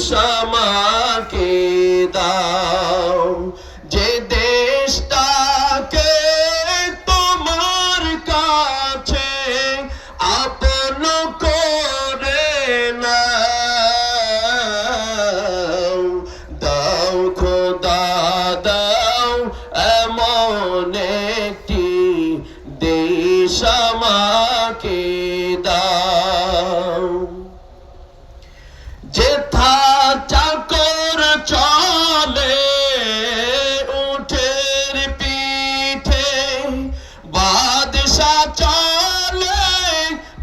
আমাকে দাও, যে দেশটাকে তোমার কাছে আপন করে নাও। দাও খোদা দাও এমন একটি দেশ আমাকে দাও, যেথা চাকর চলে উটের পিঠে, বাদশা চলে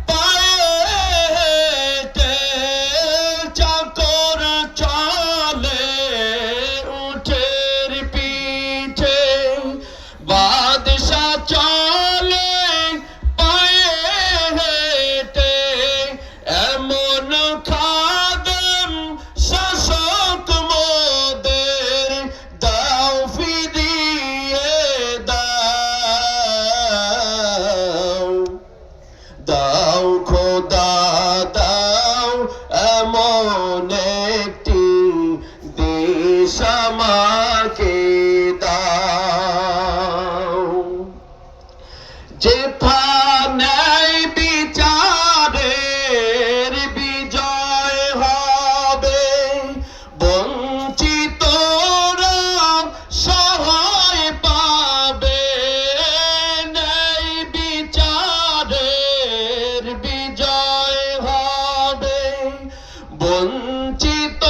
পায়ে হেঁটে। চাকর চলে উটের পিঠে, বাদশা চলে পায়ে হেঁটে। এমন খাদেম শাসক মোদের দাও ফিরিয়ে দাও। দাও খোদা দাও এমন একটি দেশ আমাকে দাও, যেথা ন্যায় বিচারের বিজয় হবে, বঞ্চিতরা সহায় পাবে। ন্যায় বিচারের বিজয় হবে, বঞ্চিত